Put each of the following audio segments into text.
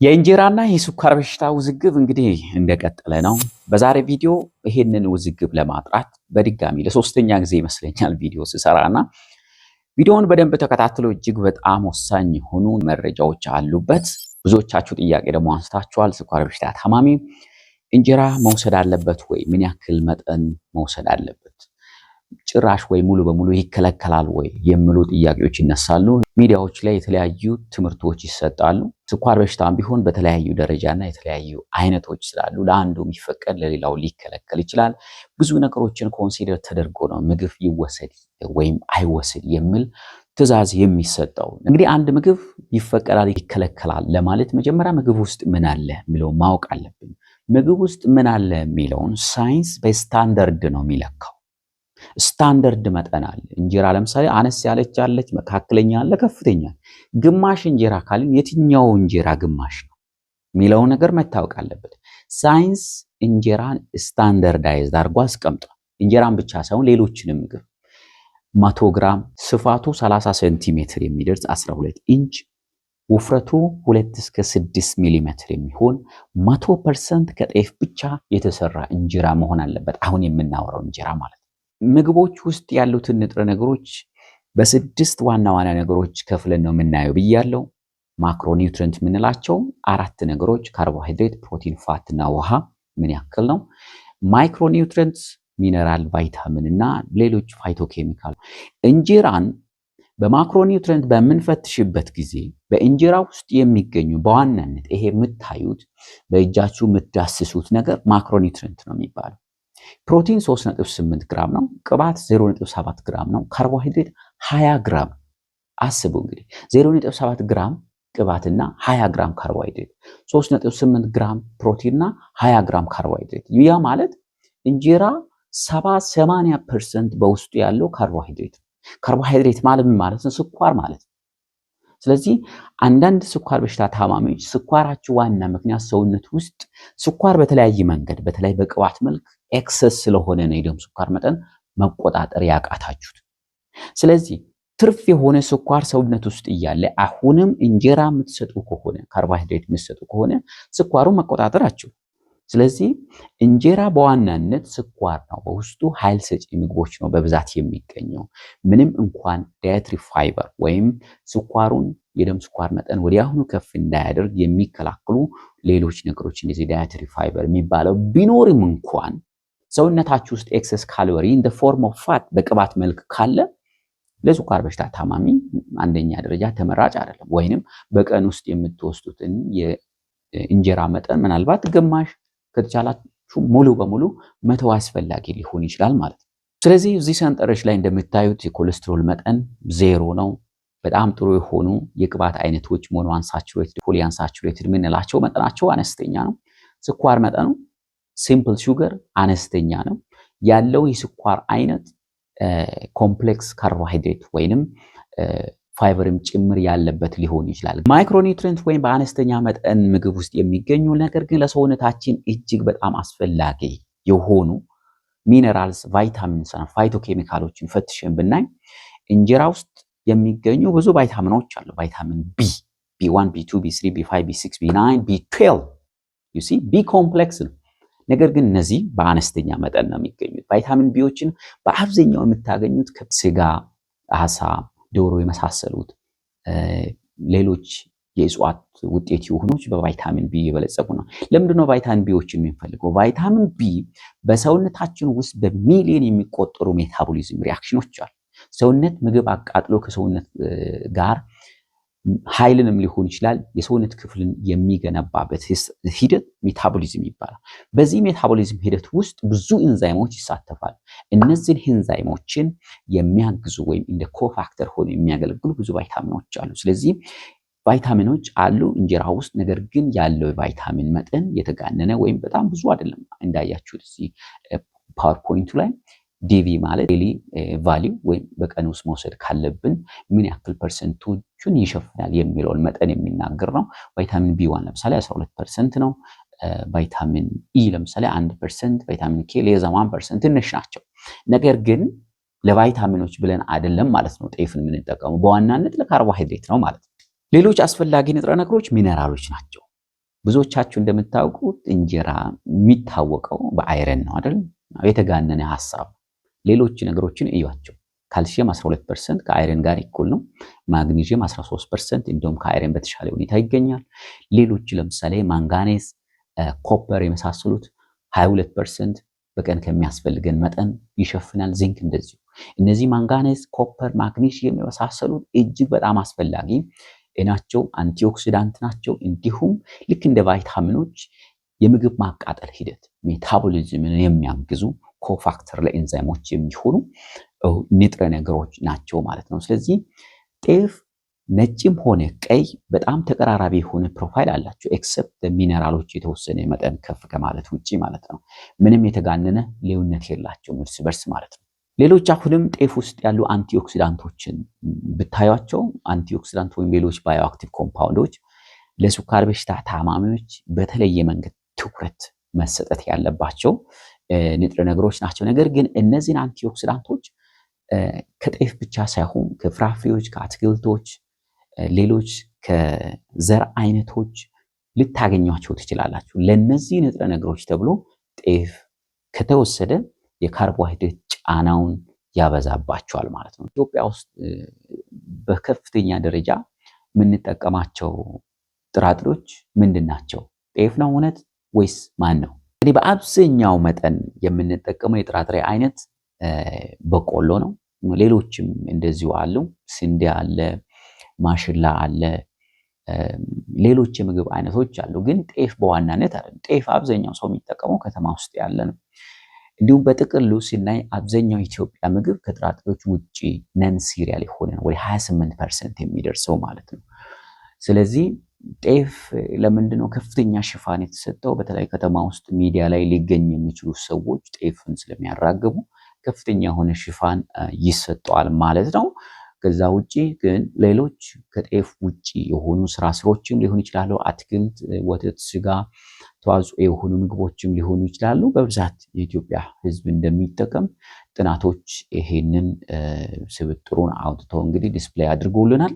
የእንጀራና የስኳር በሽታ ውዝግብ እንግዲህ እንደቀጠለ ነው። በዛሬ ቪዲዮ ይሄንን ውዝግብ ለማጥራት በድጋሚ ለሶስተኛ ጊዜ ይመስለኛል ቪዲዮ ስሰራና ቪዲዮውን በደንብ ተከታተሉ። እጅግ በጣም ወሳኝ የሆኑ መረጃዎች አሉበት። ብዙዎቻችሁ ጥያቄ ደግሞ አንስታችኋል። ስኳር በሽታ ታማሚ እንጀራ መውሰድ አለበት ወይ? ምን ያክል መጠን መውሰድ አለበት? ጭራሽ ወይ ሙሉ በሙሉ ይከለከላል ወይ የሚሉ ጥያቄዎች ይነሳሉ። ሚዲያዎች ላይ የተለያዩ ትምህርቶች ይሰጣሉ። ስኳር በሽታም ቢሆን በተለያዩ ደረጃና የተለያዩ አይነቶች ስላሉ ለአንዱ የሚፈቀድ ለሌላው ሊከለከል ይችላል። ብዙ ነገሮችን ኮንሲደር ተደርጎ ነው ምግብ ይወሰድ ወይም አይወሰድ የሚል ትዕዛዝ የሚሰጠው። እንግዲህ አንድ ምግብ ይፈቀዳል ይከለከላል ለማለት መጀመሪያ ምግብ ውስጥ ምን አለ የሚለው ማወቅ አለብን። ምግብ ውስጥ ምን አለ የሚለውን ሳይንስ በስታንዳርድ ነው የሚለካው። ስታንዳርድ መጠን አለ። እንጀራ ለምሳሌ አነስ ያለች አለች፣ መካከለኛ አለ፣ ከፍተኛ። ግማሽ እንጀራ ካልን የትኛው እንጀራ ግማሽ ነው የሚለው ነገር መታወቅ አለበት። ሳይንስ እንጀራን ስታንዳርዳይዝድ አድርጎ አስቀምጧል። እንጀራን ብቻ ሳይሆን ሌሎችንም ምግብ 100 ግራም ስፋቱ 30 ሴንቲሜትር የሚደርስ 12 ኢንች ውፍረቱ 2 እስከ 6 ሚሊሜትር የሚሆን 100% ከጤፍ ብቻ የተሰራ እንጀራ መሆን አለበት። አሁን የምናወራው እንጀራ ማለት ነው። ምግቦች ውስጥ ያሉትን ንጥረ ነገሮች በስድስት ዋና ዋና ነገሮች ከፍለን ነው የምናየው ብያለሁ። ማክሮ ኒውትሪየንት የምንላቸው 4 ነገሮች ካርቦሃይድሬት፣ ፕሮቲን፣ ፋት እና ውሃ ምን ያክል ነው? ማይክሮ ኒውትሪየንት ሚነራል፣ ቫይታሚን እና ሌሎች ፋይቶኬሚካል። እንጀራን በማክሮ ኒውትሪየንት በምንፈትሽበት ጊዜ በእንጀራ ውስጥ የሚገኙ በዋናነት ይሄ የምታዩት በእጃችሁ የምትዳስሱት ነገር ማክሮ ኒውትሪየንት ነው የሚባለው። ፕሮቲን 3.8 ግራም ነው። ቅባት 0.7 ግራም ነው። ካርቦሃይድሬት 20 ግራም። አስቡ እንግዲህ 0.7 ግራም ቅባትና 20 ግራም ካርቦሃይድሬት፣ 3.8 ግራም ፕሮቲንና 20 ግራም ካርቦሃይድሬት። ያ ማለት እንጀራ 70-80% በውስጡ ያለው ካርቦሃይድሬት። ካርቦሃይድሬት ማለት ምን ማለት ነው? ስኳር ማለት ነው። ስለዚህ አንዳንድ ስኳር በሽታ ታማሚዎች ስኳራቸው ዋና ምክንያት ሰውነት ውስጥ ስኳር በተለያየ መንገድ በተለይ በቅባት መልክ ኤክሰስ ስለሆነ ነው የደም ስኳር መጠን መቆጣጠር ያቃታችሁት። ስለዚህ ትርፍ የሆነ ስኳር ሰውነት ውስጥ እያለ አሁንም እንጀራ የምትሰጡ ከሆነ ካርቦሃይድሬት የምትሰጡ ከሆነ ስኳሩን መቆጣጠር አትችሉም። ስለዚህ እንጀራ በዋናነት ስኳር ነው፣ በውስጡ ኃይል ሰጪ ምግቦች ነው በብዛት የሚገኘው። ምንም እንኳን ዳይትሪ ፋይበር ወይም ስኳሩን የደም ስኳር መጠን ወዲያውኑ ከፍ እንዳያደርግ የሚከላከሉ ሌሎች ነገሮች እንደዚህ ዳይትሪ ፋይበር የሚባለው ቢኖርም እንኳን ሰውነታችሁ ውስጥ ኤክሰስ ካሎሪ ኢን ዘ ፎርም ኦፍ ፋት በቅባት መልክ ካለ ለስኳር በሽታ ታማሚ አንደኛ ደረጃ ተመራጭ አይደለም። ወይንም በቀን ውስጥ የምትወስዱትን የእንጀራ መጠን ምናልባት ግማሽ ከተቻላችሁ ሙሉ በሙሉ መተው አስፈላጊ ሊሆን ይችላል ማለት ነው። ስለዚህ እዚህ ሰንጠረዥ ላይ እንደምታዩት የኮሌስትሮል መጠን 0 ነው። በጣም ጥሩ የሆኑ የቅባት አይነቶች ሞኖ አንሳቹሬትድ፣ ፖሊ አንሳቹሬትድ የምንላቸው መጠናቸው አነስተኛ ነው። ስኳር መጠኑ ሲምፕል ሹገር አነስተኛ ነው። ያለው የስኳር አይነት ኮምፕሌክስ ካርቦሃይድሬት ወይንም ፋይበርም ጭምር ያለበት ሊሆን ይችላል። ማይክሮኒውትሪየንት ወይም በአነስተኛ መጠን ምግብ ውስጥ የሚገኙ ነገር ግን ለሰውነታችን እጅግ በጣም አስፈላጊ የሆኑ ሚነራልስ፣ ቫይታሚንስ እና ፋይቶኬሚካሎችን ፈትሸን ብናይ እንጀራ ውስጥ የሚገኙ ብዙ ቫይታሚኖች አሉ። ቫይታሚን B1 B2 B3 B5 B6 B9 B12 you see B ኮምፕሌክስ ነው። ነገር ግን እነዚህ በአነስተኛ መጠን ነው የሚገኙት። ቫይታሚን ቢዎችን በአብዛኛው የምታገኙት ከስጋ፣ አሳ፣ ዶሮ የመሳሰሉት ሌሎች የእጽዋት ውጤት የሆኑት በቫይታሚን ቢ የበለጸጉ ነው። ለምንድነው ቫይታሚን ቢዎችን የምንፈልገው? ቫይታሚን ቢ በሰውነታችን ውስጥ በሚሊዮን የሚቆጠሩ ሜታቦሊዝም ሪአክሽኖች አሉ። ሰውነት ምግብ አቃጥሎ ከሰውነት ጋር ኃይልንም ሊሆን ይችላል የሰውነት ክፍልን የሚገነባበት ሂደት ሜታቦሊዝም ይባላል። በዚህ ሜታቦሊዝም ሂደት ውስጥ ብዙ ኢንዛይሞች ይሳተፋሉ። እነዚህን ኢንዛይሞችን የሚያግዙ ወይም እንደ ኮፋክተር ሆነው የሚያገለግሉ ብዙ ቫይታሚኖች አሉ። ስለዚህ ቫይታሚኖች አሉ እንጀራ ውስጥ። ነገር ግን ያለው ቫይታሚን መጠን የተጋነነ ወይም በጣም ብዙ አይደለም። እንዳያችሁት እዚህ ፓወርፖይንቱ ላይ ዲቪ ማለት ዴሊ ቫልዩ ወይም በቀን ውስጥ መውሰድ ካለብን ምን ያክል ፐርሰንቶቹን ይሸፍናል የሚለውን መጠን የሚናገር ነው። ቫይታሚን ቢ1 ለምሳሌ 12% ነው። ቫይታሚን ኢ ለምሳሌ 1%፣ ቫይታሚን ኬ ለዛ 1% ትንሽ ናቸው። ነገር ግን ለቫይታሚኖች ብለን አይደለም ማለት ነው ጤፍን የምንጠቀመው፣ በዋናነት ለካርቦሃይድሬት ነው ማለት ነው። ሌሎች አስፈላጊ ንጥረ ነገሮች ሚነራሎች ናቸው። ብዙዎቻችሁ እንደምታውቁት እንጀራ የሚታወቀው በአይረን ነው አይደል? የተጋነነ ሐሳብ። ሌሎች ነገሮችን እዩዋቸው። ካልሲየም 12% ከአይረን ጋር እኩል ነው። ማግኒዚየም 13% እንደውም ከአይረን በተሻለ ሁኔታ ይገኛል። ሌሎች ለምሳሌ ማንጋኔዝ፣ ኮፐር የመሳሰሉት 22% በቀን ከሚያስፈልገን መጠን ይሸፍናል። ዚንክ እንደዚሁ። እነዚህ ማንጋኔዝ፣ ኮፐር፣ ማግኒዚየም የመሳሰሉት እጅግ በጣም አስፈላጊ ናቸው። አንቲኦክሲዳንት ናቸው። እንዲሁም ልክ እንደ ቫይታሚኖች የምግብ ማቃጠል ሂደት ሜታቦሊዝምን የሚያግዙ ኮፋክተር ለኤንዛይሞች የሚሆኑ ንጥረ ነገሮች ናቸው ማለት ነው። ስለዚህ ጤፍ ነጭም ሆነ ቀይ በጣም ተቀራራቢ የሆነ ፕሮፋይል አላቸው። ኤክሰፕት ሚነራሎች የተወሰነ መጠን ከፍ ከማለት ውጪ ማለት ነው። ምንም የተጋነነ ልዩነት የላቸውም እርስ በርስ ማለት ነው። ሌሎች አሁንም ጤፍ ውስጥ ያሉ አንቲኦክሲዳንቶችን ብታዩቸው አንቲኦክሲዳንት ወይም ሌሎች ባዮአክቲቭ ኮምፓውንዶች ለስኳር በሽታ ታማሚዎች በተለየ መንገድ ትኩረት መሰጠት ያለባቸው ንጥረ ነገሮች ናቸው። ነገር ግን እነዚህን አንቲኦክሲዳንቶች ከጤፍ ብቻ ሳይሆን ከፍራፍሬዎች፣ ከአትክልቶች፣ ሌሎች ከዘር አይነቶች ልታገኟቸው ትችላላችሁ። ለነዚህ ንጥረ ነገሮች ተብሎ ጤፍ ከተወሰደ የካርቦሃይድሬት ጫናውን ያበዛባቸዋል ማለት ነው። ኢትዮጵያ ውስጥ በከፍተኛ ደረጃ የምንጠቀማቸው ጥራጥሬዎች ምንድን ናቸው? ጤፍ ነው እውነት ወይስ ማን ነው? እንግዲህ በአብዛኛው መጠን የምንጠቀመው የጥራጥሬ አይነት በቆሎ ነው። ሌሎችም እንደዚሁ አሉ። ስንዴ አለ፣ ማሽላ አለ፣ ሌሎች የምግብ አይነቶች አሉ። ግን ጤፍ በዋናነት አይደለም። ጤፍ አብዛኛው ሰው የሚጠቀመው ከተማ ውስጥ ያለ ነው። እንዲሁም በጥቅሉ ሲናይ አብዛኛው ኢትዮጵያ ምግብ ከጥራጥሬዎች ውጪ ነን ሲሪያል የሆነ ነው፣ ወደ 28% የሚደርሰው ማለት ነው። ስለዚህ ጤፍ ለምንድነው ከፍተኛ ሽፋን የተሰጠው? በተለይ ከተማ ውስጥ ሚዲያ ላይ ሊገኝ የሚችሉ ሰዎች ጤፍን ስለሚያራግቡ ከፍተኛ የሆነ ሽፋን ይሰጠዋል ማለት ነው። ከዛ ውጪ ግን ሌሎች ከጤፍ ውጪ የሆኑ ስራስሮችም ሊሆኑ ይችላሉ። አትክልት፣ ወተት፣ ስጋ ተዋጽኦ የሆኑ ምግቦችም ሊሆኑ ይችላሉ። በብዛት የኢትዮጵያ ሕዝብ እንደሚጠቀም ጥናቶች ይሄንን ስብጥሩን አውጥተው እንግዲህ ዲስፕሌይ አድርጎልናል።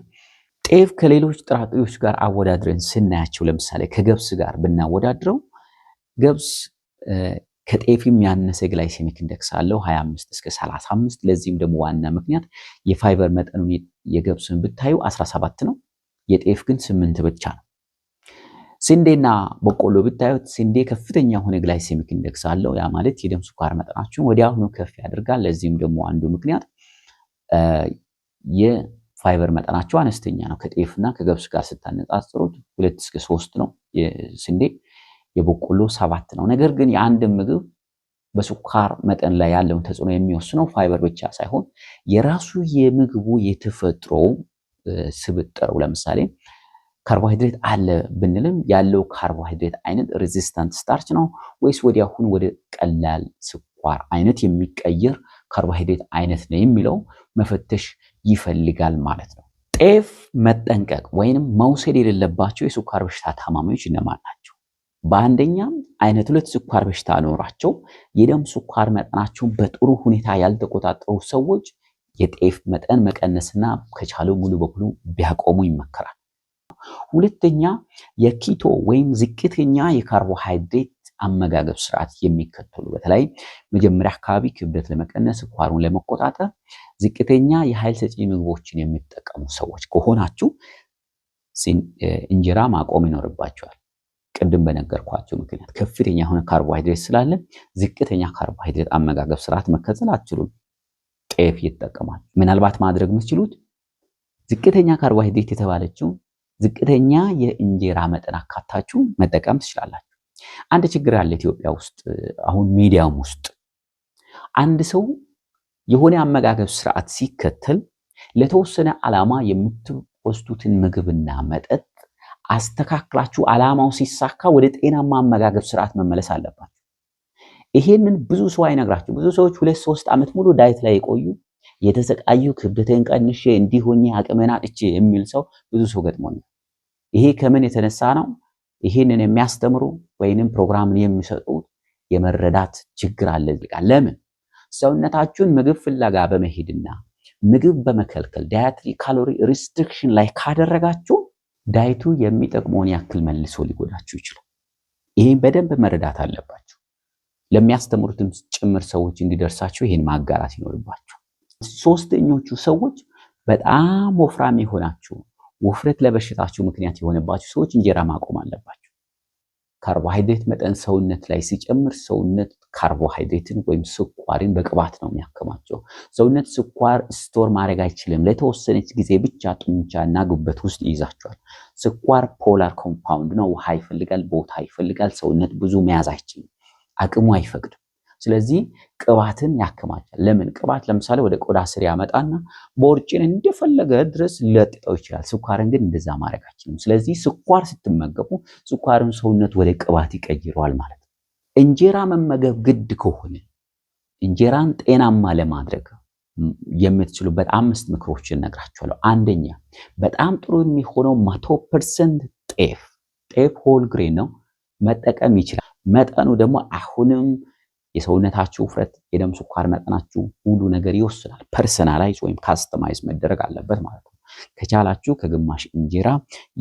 ጤፍ ከሌሎች ጥራጥሬዎች ጋር አወዳድረን ስናያቸው ለምሳሌ ከገብስ ጋር ብናወዳድረው ገብስ ከጤፍም ያነሰ ግላይሴሚክ ኢንዴክስ አለው 25 እስከ 35። ለዚህም ደግሞ ዋና ምክንያት የፋይበር መጠኑን የገብስን ብታዩ 17 ነው፣ የጤፍ ግን 8 ብቻ ነው። ስንዴና በቆሎ ብታዩት ስንዴ ከፍተኛ የሆነ ግላይሴሚክ ኢንዴክስ አለው። ያ ማለት የደም ስኳር መጠናችሁን ወዲያውኑ ከፍ ያደርጋል። ለዚህም ደግሞ አንዱ ምክንያት የፋይበር መጠናቸው አነስተኛ ነው። ከጤፍና ከገብስ ጋር ስታነጻጽሩት 2 እስከ 3 ነው የስንዴ፣ የበቆሎ 7 ነው። ነገር ግን የአንድ ምግብ በስኳር መጠን ላይ ያለውን ተጽዕኖ የሚወስነው ፋይበር ብቻ ሳይሆን የራሱ የምግቡ የተፈጥሮ ስብጥሩ። ለምሳሌ ካርቦሃይድሬት አለ ብንልም ያለው ካርቦሃይድሬት አይነት ሬዚስታንት ስታርች ነው ወይስ ወዲያውኑ ወደ ቀላል ስኳር አይነት የሚቀየር ካርቦሃይድሬት አይነት ነው የሚለው መፈተሽ ይፈልጋል ማለት ነው። ጤፍ መጠንቀቅ ወይንም መውሰድ የሌለባቸው የስኳር በሽታ ታማሚዎች እነማን ናቸው? በአንደኛ አይነት 2 ስኳር በሽታ ኖራቸው የደም ስኳር መጠናቸውን በጥሩ ሁኔታ ያልተቆጣጠሩ ሰዎች የጤፍ መጠን መቀነስና ከቻለው ሙሉ በሙሉ ቢያቆሙ ይመከራል። ሁለተኛ የኪቶ ወይም ዝቅተኛ የካርቦሃይድሬት አመጋገብ ስርዓት የሚከተሉ በተለይ መጀመሪያ አካባቢ ክብደት ለመቀነስ ስኳሩን ለመቆጣጠር ዝቅተኛ የኃይል ሰጪ ምግቦችን የሚጠቀሙ ሰዎች ከሆናችሁ እንጀራ ማቆም ይኖርባቸዋል። ቅድም በነገርኳቸው ምክንያት ከፍተኛ የሆነ ካርቦሃይድሬት ስላለ ዝቅተኛ ካርቦሃይድሬት አመጋገብ ስርዓት መከተል አትችሉም። ጤፍ ይተጠቀማል። ምናልባት ማድረግ የምትችሉት ዝቅተኛ ካርቦሃይድሬት የተባለችው ዝቅተኛ የእንጀራ መጠን አካታችሁ መጠቀም ትችላላችሁ። አንድ ችግር አለ ኢትዮጵያ ውስጥ አሁን ሚዲያም ውስጥ አንድ ሰው የሆነ አመጋገብ ስርዓት ሲከተል ለተወሰነ ዓላማ የምትወስዱትን ምግብና መጠጥ አስተካክላችሁ ዓላማው ሲሳካ ወደ ጤናማ አመጋገብ ስርዓት መመለስ አለባችሁ። ይሄንን ብዙ ሰው አይነግራችሁ። ብዙ ሰዎች 2-3 ዓመት ሙሉ ዳይት ላይ የቆዩ የተሰቃዩ ክብደቴን ቀንሼ እንዲሆኝ አቅሜን አጥቼ የሚል ሰው ብዙ ሰው ገጥሞኛል። ይሄ ከምን የተነሳ ነው? ይሄንን የሚያስተምሩ ወይንም ፕሮግራምን የሚሰጡት የመረዳት ችግር አለ። ለምን ሰውነታችሁን ምግብ ፍለጋ በመሄድና ምግብ በመከልከል ዳይትሪ ካሎሪ ሪስትሪክሽን ላይ ካደረጋችሁ ዳይቱ የሚጠቅመውን ያክል መልሶ ሊጎዳችሁ ይችላል። ይሄን በደንብ መረዳት አለባችሁ። ለሚያስተምሩትም ጭምር ሰዎች እንዲደርሳቸው ይሄን ማጋራት ይኖርባቸው። ሶስተኞቹ ሰዎች በጣም ወፍራም የሆናችሁ ውፍረት ለበሽታችሁ ምክንያት የሆነባችሁ ሰዎች እንጀራ ማቆም አለባችሁ። ካርቦሃይድሬት መጠን ሰውነት ላይ ሲጨምር ሰውነት ካርቦሃይድሬትን ወይም ስኳርን በቅባት ነው የሚያከማቸው። ሰውነት ስኳር ስቶር ማድረግ አይችልም። ለተወሰነች ጊዜ ብቻ ጡንቻና ጉበት ውስጥ ይይዛቸዋል። ስኳር ፖላር ኮምፓውንድ ነው። ውሃ ይፈልጋል፣ ቦታ ይፈልጋል። ሰውነት ብዙ መያዝ አይችልም፣ አቅሙ አይፈቅድም። ስለዚህ ቅባትን ያከማቻል። ለምን? ቅባት ለምሳሌ ወደ ቆዳ ስር ያመጣና ቦርጭን እንደፈለገ ድረስ ሊለጥጠው ይችላል። ስኳርን ግን እንደዛ ማድረግ አይችልም። ስለዚህ ስኳር ስትመገቡ ስኳርን ሰውነት ወደ ቅባት ይቀይረዋል ማለት ነው። እንጀራ መመገብ ግድ ከሆነ እንጀራን ጤናማ ለማድረግ የምትችሉበት 5 ምክሮችን ነግራችኋለሁ። አንደኛ በጣም ጥሩ የሚሆነው 100% ጤፍ ሆል ግሬን ነው መጠቀም ይችላል። መጠኑ ደግሞ አሁንም የሰውነታችሁ ውፍረት፣ የደም ስኳር መጠናችሁ ሁሉ ነገር ይወስናል። ፐርሰናላይዝ ወይም ካስተማይዝ መደረግ አለበት ማለት ነው። ከቻላችሁ ከግማሽ እንጀራ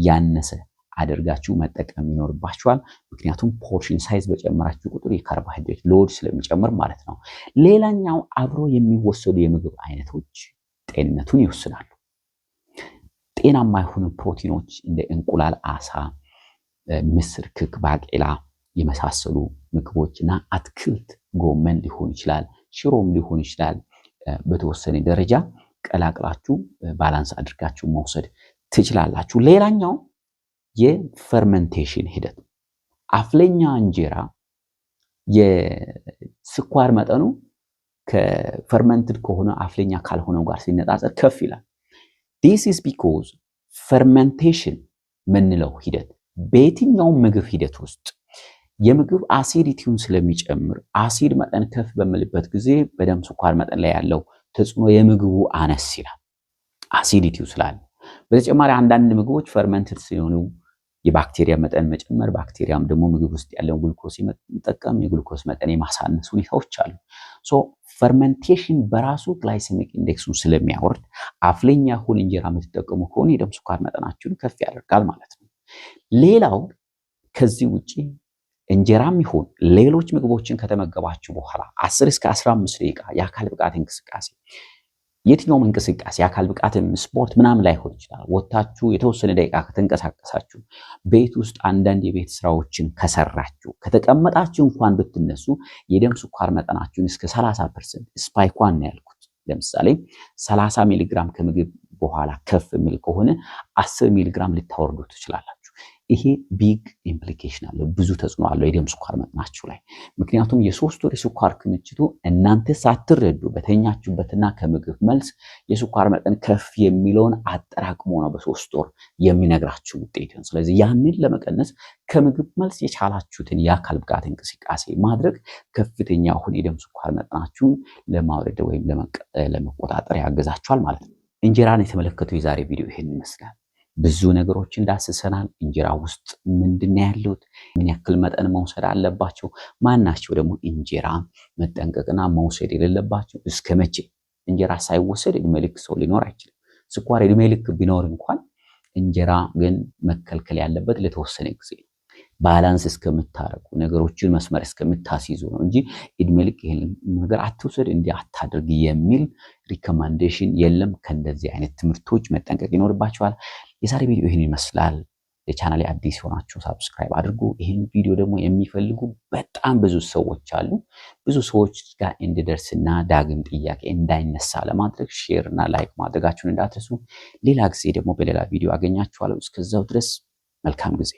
ያነሰ አድርጋችሁ መጠቀም ይኖርባችኋል። ምክንያቱም ፖርሽን ሳይዝ በጨመራችሁ ቁጥር የካርቦሃይድሬት ሎድ ስለሚጨምር ማለት ነው። ሌላኛው አብሮ የሚወሰዱ የምግብ አይነቶች ጤንነቱን ይወስናሉ። ጤናማ የሆኑ ፕሮቲኖች እንደ እንቁላል፣ አሳ፣ ምስር፣ ክክ፣ ባቄላ የመሳሰሉ ምግቦችና አትክልት ጎመን ሊሆን ይችላል፣ ሽሮም ሊሆን ይችላል። በተወሰነ ደረጃ ቀላቅላችሁ ባላንስ አድርጋችሁ መውሰድ ትችላላችሁ። ሌላኛው የፈርመንቴሽን ሂደት። አፍለኛ እንጀራ የስኳር መጠኑ ከፈርመንትድ ከሆነ አፍለኛ ካልሆነው ጋር ሲነጻጸር ከፍ ይላል። this is because fermentation ምንለው ሂደት በየትኛው ምግብ ሂደት ውስጥ የምግብ አሲዲቲውን ስለሚጨምር አሲድ መጠን ከፍ በሚልበት ጊዜ በደም ስኳር መጠን ላይ ያለው ተጽዕኖ የምግቡ አነስ ይላል፣ አሲዲቲው ስላለ። በተጨማሪ አንዳንድ ምግቦች ፈርመንትድ ሲሆኑ የባክቴሪያ መጠን መጨመር፣ ባክቴሪያም ደግሞ ምግብ ውስጥ ያለውን ግሉኮስ መጠቀም፣ የግሉኮስ መጠን የማሳነስ ሁኔታዎች አሉ። ፈርመንቴሽን በራሱ ግላይሴሚክ ኢንዴክሱን ስለሚያወርድ አፍለኛ ሁን እንጀራ የምትጠቀሙ ከሆነ የደም ስኳር መጠናችሁን ከፍ ያደርጋል ማለት ነው። ሌላው ከዚህ ውጪ እንጀራም ይሁን ሌሎች ምግቦችን ከተመገባችሁ በኋላ 10 እስከ 15 ደቂቃ የአካል ብቃት እንቅስቃሴ፣ የትኛውም እንቅስቃሴ የአካል ብቃትም ስፖርት ምናምን ላይሆን ይችላል። ወጣችሁ የተወሰነ ደቂቃ ከተንቀሳቀሳችሁ፣ ቤት ውስጥ አንዳንድ የቤት ስራዎችን ከሰራችሁ፣ ከተቀመጣችሁ እንኳን ብትነሱ የደም ስኳር መጠናችሁን እስከ 30% ስፓይኳን ነው ያልኩት። ለምሳሌ 30 ሚሊግራም ከምግብ በኋላ ከፍ የሚል ከሆነ 10 ሚሊግራም ልታወርዱ ትችላላችሁ። ይሄ ቢግ ኢምፕሊኬሽን አለው፣ ብዙ ተጽዕኖ አለው የደም ስኳር መጠናችሁ ላይ። ምክንያቱም የ3 ወር የስኳር ክምችቱ እናንተ ሳትረዱ በተኛችሁበትና ከምግብ መልስ የስኳር መጠን ከፍ የሚለውን አጠራቅሞ ነው በ3 ወር የሚነግራችሁ ውጤት። ስለዚህ ያንን ለመቀነስ ከምግብ መልስ የቻላችሁትን የአካል ብቃት እንቅስቃሴ ማድረግ ከፍተኛ የሆነ የደም ስኳር መጠናችሁን ለማውረድ ወይም ለመቆጣጠር ያግዛችኋል ማለት ነው። እንጀራን የተመለከቱ የዛሬ ቪዲዮ ይሄን ይመስላል። ብዙ ነገሮችን ዳስሰናል። እንጀራ ውስጥ ምንድነው ያለው? ምን ያክል መጠን መውሰድ አለባቸው? ማናቸው ደግሞ እንጀራ መጠንቀቅና መውሰድ የሌለባቸው? እስከ መቼ? እንጀራ ሳይወሰድ እድሜ ልክ ሰው ሊኖር አይችልም። ስኳር እድሜ ልክ ቢኖር እንኳን እንጀራ ግን መከልከል ያለበት ለተወሰነ ጊዜ ነው። ባላንስ እስከምታረጉ ነገሮችን መስመር እስከምታስይዙ ነው እንጂ እድሜ ልክ ይሄን ነገር አትውሰድ እንዲህ አታድርግ የሚል ሪኮመንዴሽን የለም። ከእንደዚህ አይነት ትምህርቶች መጠንቀቅ ይኖርባችኋል። የዛሬ ቪዲዮ ይሄን ይመስላል። ለቻናሌ አዲስ ሆናችሁ ሰብስክራይብ አድርጉ። ይሄን ቪዲዮ ደግሞ የሚፈልጉ በጣም ብዙ ሰዎች አሉ። ብዙ ሰዎች ጋር እንዲደርስና ዳግም ጥያቄ እንዳይነሳ ለማድረግ ሼር እና ላይክ ማድረጋችሁን እንዳትረሱ። ሌላ ጊዜ ደግሞ በሌላ ቪዲዮ አገኛችኋለሁ። እስከዛው ድረስ መልካም ጊዜ